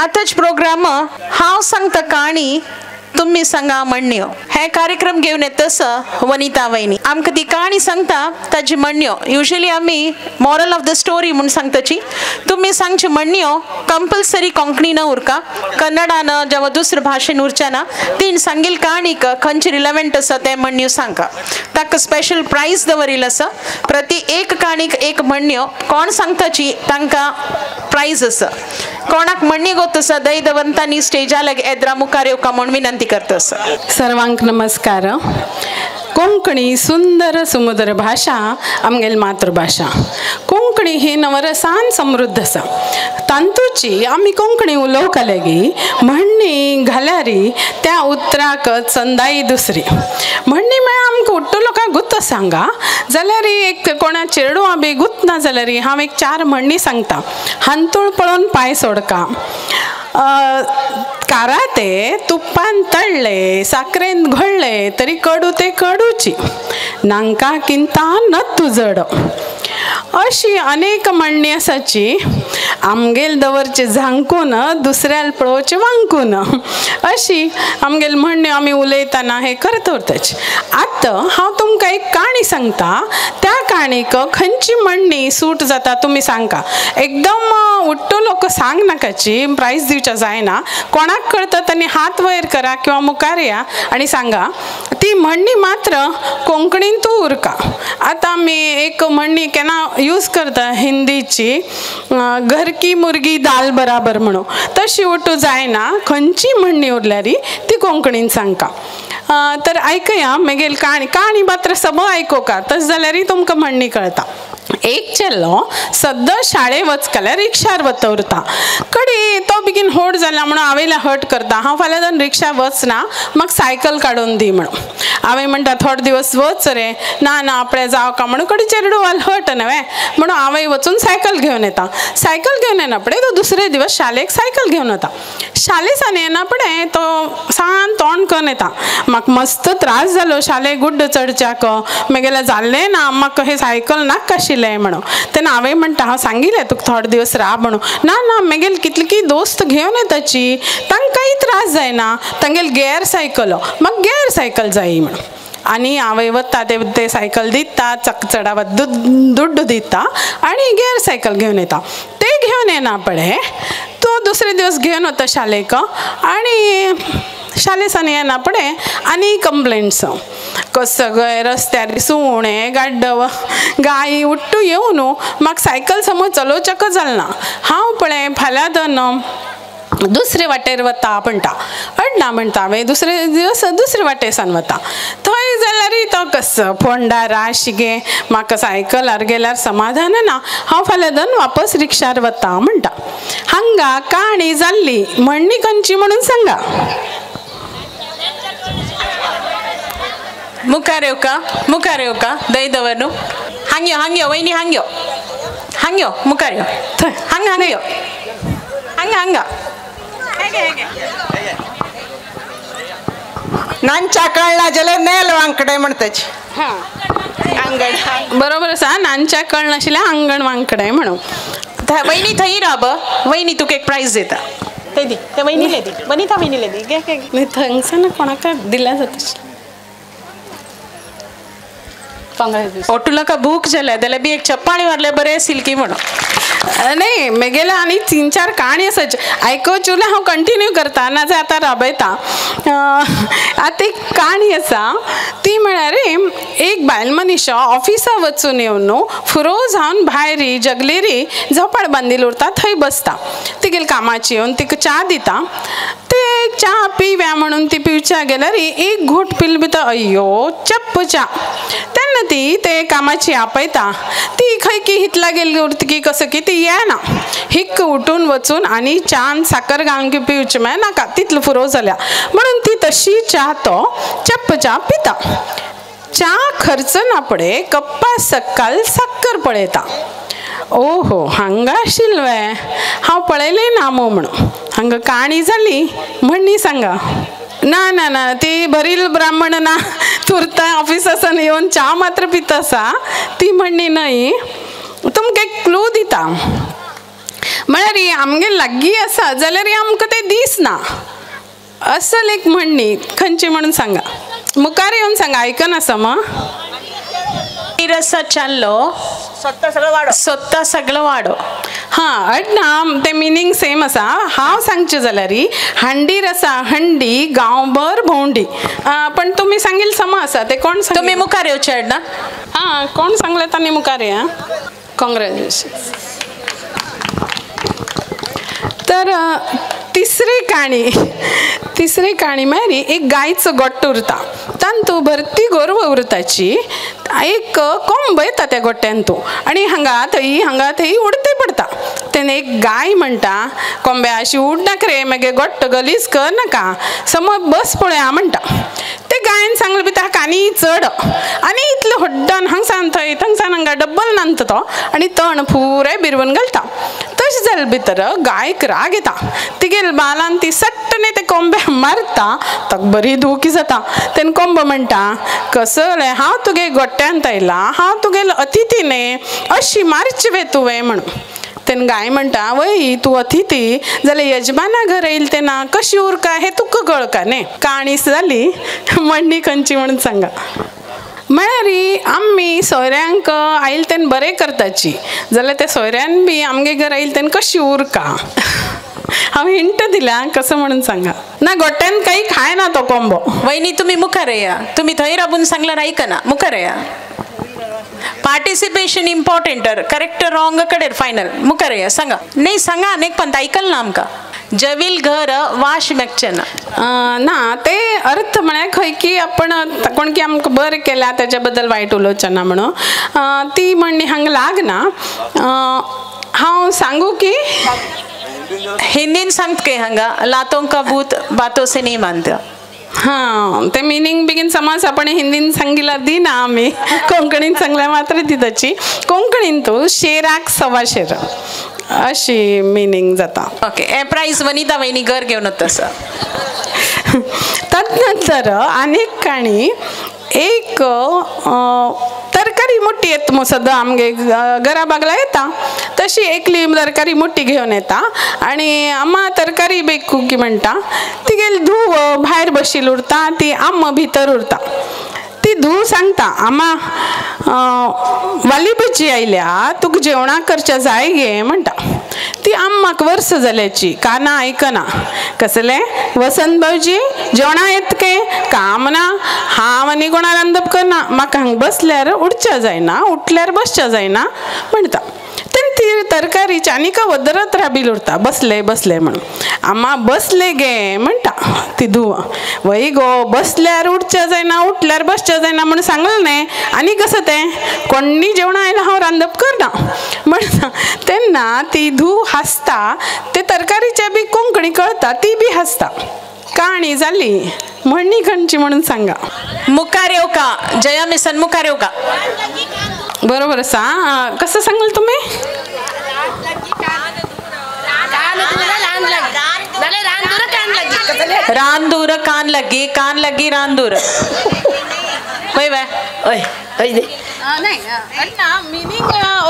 आताच प्रोग्राम हांव सांगता काणी तुम्ही सांगा म्हणण्यो हे कार्यक्रम घेऊन येत तसं वनिता वहिनी आमकां ती काणी सांगता ताजी म्हणण्यो युजली आमी मॉरल ऑफ द स्टोरी म्हणून सांगताची तुम्ही सांगचे म्हणण्यो कंपल्सरी कोंकणी न उरका कन्नडान जेव्हा दुसऱ्या भाषेन उरच्या ना तीन सांगील काणीक खंयची रिलेवंट आसा ते म्हणण्यो सांगा ताका स्पेशल प्राइज दवरिल्लो आसा प्रति एक काणीक एक म्हणण्यो कोण सांगताची तांकां प्राइज आसा कोणाक म्हणणी गोत आसा दय दवंतांनी स्टेजा लागी येद्रा मुखार येवका म्हूण विनंती करता सर्वांक नमस्कार। कोंकणी सुंदर सुमधुर भाषा आमगेली मातृभाषा कोंकणी ही नवरसान समृद्ध आसा तांतूची आमी कोंकणी उलोवका लेगी म्हणणी घाल्यारी त्या उतराक संदाई दुसरी म्हणणी म्हळ्यार आमकां उट्टो लोकांक गुत्त सांगा जाल्यार एक कोणा चेडूं बी गुत ना जाल्यार हांव एक 4 म्हणणी सांगता हांतूळ पळोवन पांय सोडका काराते तुपान तळ्ळे साखरेन घोळ्ळे तरी कडू ते कडूची नांका किंता नत तुजड अशी अनेक म्हणणी आसाची आमगेल दवरचे झांकून दुसऱ्याल पळोवचे वांकून अशी आमगेल म्हणणी आमी उलयतना हे करत उरताच। आतां हांव तुमकां एक काणी सांगता त्या काणीक खंयची म्हणणी सूट जाता तुमी सांगा एकदम उट्टो लोक सांग नाकाची प्राइज दिवच्या जायना कोणाक कळटा तांणी हात वयर करा किंवा मुखार या आनी सांगा ती म्हणणी मात्र कोंकणीन तू उरका। आतां आमी एक म्हणणी केन्ना यूज करता हिंदीची घर की मुर्गी दाल बराबर म्हणून तशी उठू जायना खंयची म्हणणी उरल्यारी ती कोंकणीन सांगता तर आयकया मगेल काणी मात्र सब आयकोका तस जाल्यार तुमकां म्हणणी कळटा। एक चेल्लो सद्दां शाळे वचकाल्यार रिक्षार वता उरता कडी तो बेगीन होड जाला म्हणून आवयला हट करता हांव फाल्यां जावन रिक्षा वचना म्हाका सायकल काडून दी म्हणून आवय म्हणटा थोडे दिवस वच रे ना ना आपणे जावं का म्हणून कडी चेडू वाल हट न्हय म्हणून आवय वचून सायकल घेवन येता सायकल घेवन येना पडे तो दुसरे दिवस शाळेक सायकल घेवन वता शाळेसान येना पडे तो सान तोंड करून येता म्हाका मस्त त्रास जालो शाळेक गुड्ड चडच्याक मगेले जाल्लें ना म्हाका हे सायकल नाका आशिल्लें म्हणून तेन्ना हांवें म्हणटा हांव सांगिल्लें तुका थोडे दिवस राव म्हणून ना ना मगेल कितली दोस्त घेवन येताची तांकांय त्रास जायना तांगेल गॅर सायकल म्हाका गॅर सायकल जायी म्हणून आनी आवय वता ते सायकल दिता चडावत दुड्ड दिता आनी गॅर सायकल घेवन येता ते घेवन येना पडे तो दुसरे दिवस घेवन वता शाळेक आनी शाळेसान येना पडे आनी कंप्लेंट्स सगळे रस्त्यार सुणे गाड्ड गायी उट्टू येवन म्हाका सायकल समज चलोवचें जालना हांव पळय फाल्यां दन दुसरे वाटेर वता म्हणटा अडना म्हणटा हांवें दुसरे दिवस दुसरे वाटेसान वता थंय जाल्यार तो कस फोंडा राशिगे म्हाका सायकलार गेल्यार समाधान ना हांव फाल्यां दन वापस रिक्षार वता म्हणटा हांगा काणी जाल्ली म्हणणी खंयची म्हणून सांगा मुखार येवका दय दवर न्हू हांग्यो वयनी हांग्यो मुखार यो हांगा नांच्या कळना जाल्यार नेल वांकडे म्हणटाची अंगण बरोबर आसा नांच्या कळ नाशिल्ल्या अंगण वांकडे म्हणून वयनी थंय राब वयनी तुका एक प्राइज दिता ते दी ते वयनीले दी वनिता वयनीले दी घे थंगसान कोणाक दिल्या जाता ओटुलाका भूक जाल्या जाल्यार बी एक चप्पाळी मारल्या बरें सिल्की म्हणून नाही मगेला आनी 3-4 काणी आसाच आयकोच्यो हांव कंटिन्यू करता ना जाल्यार आतां राबयता आतां एक काणी आसा ती म्हळ्यार एक बायल मनीस ऑफिसा वचून येवन न्हू फुरो जावन भायर जगलेरी झोपाळ बांदिल्ली उरता थंय बसता तिगेल कामाची येवन तिका च्या दिता ते च्या पिव्या म्हणून ती पिवच्या गेल्यार एक घोट पिल भितर अय्यो चप्प च्या तेन्ना ती ते कामाची आपयता ती खंय की हितला गेली उरतकी कसं की ती येना हिक्क उठून वचून आनी च्यान साखर घालून पिवचे म्हळ्यार नाका तितलो फुरो जाल्या म्हणून ती तशी च्या तो चप्प च्या पिता च्या खर्च ना पडे कप्पा सक्काल साखर पळयता ओहो हांगा आशिल्लें हांव पळयलें ना म्हणून हांगा काणी जाली म्हणणी सांगा ना ना ना ती भरील ब्राह्मण ना तुरता ऑफिसासान येवन च्या मात्र पिता आसा ती म्हणणी न्हय तुमकां एक क्लू दिता म्हळ्यार आमगे लागीं आसा जाल्यार आमकां तें दिसना. असल एक म्हणणी खंयची म्हणून सांगा. मुखार येवन सांगा, आयकन आसा मग. रसा चाललो सोत्ता सगळं वाडो. हां अडना ते मिनींग सेम आसा. हांव सांगचें जाल्यार हांडीर आसा हंडी गांवभर भोंवडी. पण तुमी सांगिल्लें सम आसा ते कोण सांग. तुम्ही मुखार येवचे अडना. हां कोण सांगलें तांणी मुखार या. कॉंग्रॅच्युलेशन. तर तिसरी काणी म्हळ्यार एक गायचो गोट्टो उरता. तांतू भरती गोरव उरताची एक कोंब येता त्या गोट्ट्यांतू आनी हांगा थंय उडते पडटा. तेणे एक गाय म्हणटा कोंब्या अशी उड नाका रे मागीर गोट्ट गलीज कर नाका समोर बस पळया म्हणटा. ते गायन सांगलें भितर कानी चड आनी इतलें हड्डान हांगसान थंय थंगसान हांगा डब्बल नांदता तो आनी तण पुराय बिरवून घालता. तशें जालें भितर गायक राग येता. तिगेल बालान ती सट्टने ते कोंब्या मारता. ताका बरी दुखी जाता. तेन्ना कोंब म्हणटा कसो जालें हांव तुगे गोट्ट्यांत आयला हांव तुगेलो अतिथी न्ही अशी मारची वे तुवें म्हणून. तेन्ना गाय म्हणटा वय तूं अतिथी जाल्यार यजमाना घर येयल तेन्ना कशी उरका हें तुका कळका न्ही. काणी जाली. म्हणणी खंयची म्हणून सांगा. म्हळ्यार आमी सोयऱ्यांक आयले तेन्ना बरें करताची जाल्यार त्या सोयऱ्यान बी आमगे घर आयले तेन्ना कशी उरका. हांव हिंट दिल्या कसं म्हणून सांगा. ना गोट्ट्यान काही खायना तो कोंबो. वहिनी तुम्ही मुखार या. तुम्ही थंय राबून सांगल्यार ऐकना. मुखार या. Participation important. करेक्ट रॉंग कडेर फायनल. मुखार या सांगा. नाही सांगा अनेक पण ऐकल ना आमकां. जवील घर वाश मेकचें ना ते अर्थ म्हळ्यार खंय की आपण कोण की आमकां बरें केल्या तेच्या बद्दल वायट उलोवचें ना म्हणून ती म्हणणी हांगा लागना. हांव सांगू की हिंदीन सांगत के हांगा लातों का भूत बातों से नहीं मानता. हां ते मिनींग बेगीन समज आपण हिंदीन सांगिला दिना आमी कोंकणीन सांगल्यार मात्र दिताची. कोंकणीन तूं शेराक सवा शेर अशी मिनींग जाता. ओके हे प्राइज वनिता वहिनी घर घेवन तसं. तदनंतर अनेक काणी एक तरकारी मोठी येत मग सद्दां आमगे घरा बागला येता तशी एकली तरकारी मोठी घेवन येता आनी आम्हा तरकारी बेकू की म्हणटा ती गेली धूव भायर बशिल्ली उरता ती आम्म भितर उरता. ती धूव सांगता आम्हा वाली भजी आयल्या तुका जेवणाक करचें जाय गे म्हणटा. ती आम्माक वर्स जाल्याची काना आयकना. कसले वसंत भाऊजी जेवणा येत के काम ना हांव आनी कोणा रांदप करना म्हाका हांगा बसल्यार उठच्या जायना उठल्यार बसच्या जायना म्हणटा. ती तरकारीची आनीक वदरत राबिल उरता बसले बसले म्हणून. आम्हा बसले गे म्हणटा ती धूव. वय गो बसल्यार उठच्या जायना उठल्यार बसच्या जायना म्हणून सांगलें न्ही आनी कसं तें कोणी जेवणा आयला हांव रांदप करना म्हणटा. तेन्ना ती धूव हांसता. ते तरकारीच्या बी कोंकणी कळटा ती बी हांसता. काणी जाली. म्हणणी खंयची म्हणून सांगा. मुखार येऊ का जया मिसन मुखार येऊ का. बरोबर आसा. कसं सांगल तुम्ही. रानदूर कान लगी रानदूर. होय बाय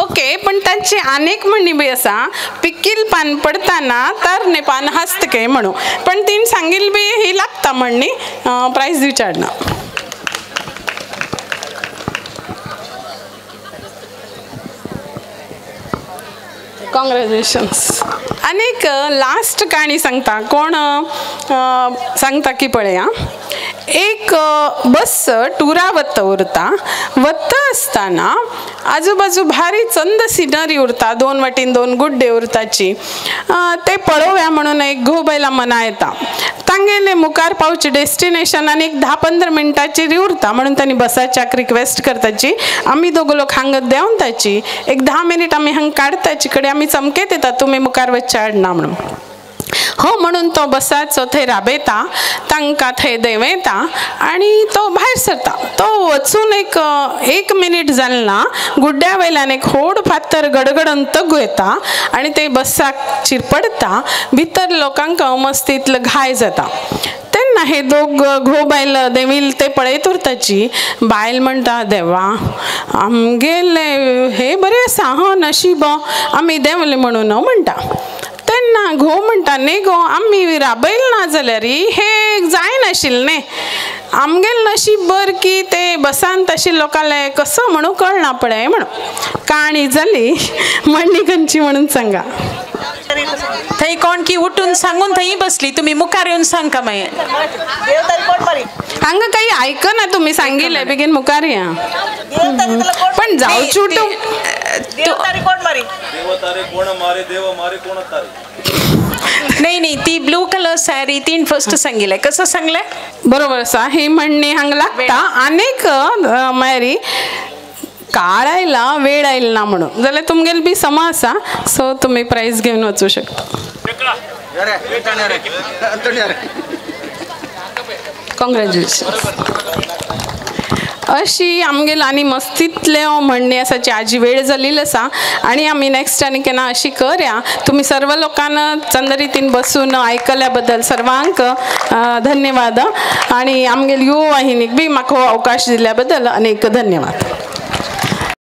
ओके पण त्यांची अनेक म्हणणी बी असा पिकील पान पडताना तर ने पान हस्तके म्हणू पण तीन सांगिल बी ही लागता म्हणणी प्राइस विचारणं. कॉंग्रॅच्युलेशन्स. अनेक लास्ट काणी सांगता कोण सांगता की पळया. एक बस टुरा वत्ता उरता वत्ता आसतना आजूबाजू भारी चंद सिनरी उरता. दोन वाटेन दोन गुड्डे उरताची. ते पळोवया म्हणून एक घोव बायला मना येता. तांगेले मुखार पावचे डेस्टिनेशन आनी एक 10-15 मिनटाची उरता म्हणून तांणी बसाच्याक रिक्वेस्ट करताची. आमी दोग लोक हांगा देंवताची एक 10 मिनिट आमी हांगा काडताची कडेन आमी चमकेत येता तुमी मुखार वच्चे आडना म्हणून. हो म्हणून तो बसाचो थंय राबयता तांकां थंय देंवयता आनी तो भायर सरता. तो वचून एक मिनीट जालना गुड्ड्या वयल्यान एक व्हड फातर गडगडून तगू येता आनी ते बसाक चिरपडटा. भितर लोकांक मस्तींतलो घाय जाता. तेन्ना हे दोग घोव बायल देंवील ते पळयत उरताची. बायल म्हणटा देवा आमगेले हे बरें आसा नशीब आमी देंवले म्हणून म्हणटा. तेन्ना घो म्हणटा न्ही गो आमी राबयल ना जाल्यार हे जायनाशिल्लें न्ही आमगेल नशीब बर की ते बसान तशी लोकांले कसं म्हणून कळना पळय म्हणून काणी जाली म्हणणी खंयची म्हणून सांगा थंय कोण की उठून सांगून थंय बसली तुम्ही मुखार येऊन सांगता मागीर हांगा काही ऐकना तुम्ही सांगिल्ले बेगीन मुखार या पण जावची उठून नाही ती ब्लू कलर सॅरी तीन फर्स्ट सांगितलंय कसं सांगलंय बरोबर आसा ही म्हणणी हांगा लागता अनेक मारी काळ आयला वेळ आयला ना म्हणून जाल्यार तुमगेल बी सम आसा सो तुम्ही प्राइज घेऊन वचू शकता कॉंग्रॅच्युलेशन अशी आमगेल आनी मस्तीतले म्हणणी आसाची आजी वेळ जाल्ली आसा आणि आमी नेक्स्ट आनी केन्ना अशी करया तुम्ही सर्व लोकांना चंद रितीन बसून आयकल्या बद्दल सर्वांक धन्यवाद आणि आमगेल युवा वाहिनीक बी म्हाका अवकाश दिल्या बद्दल अनेक धन्यवाद.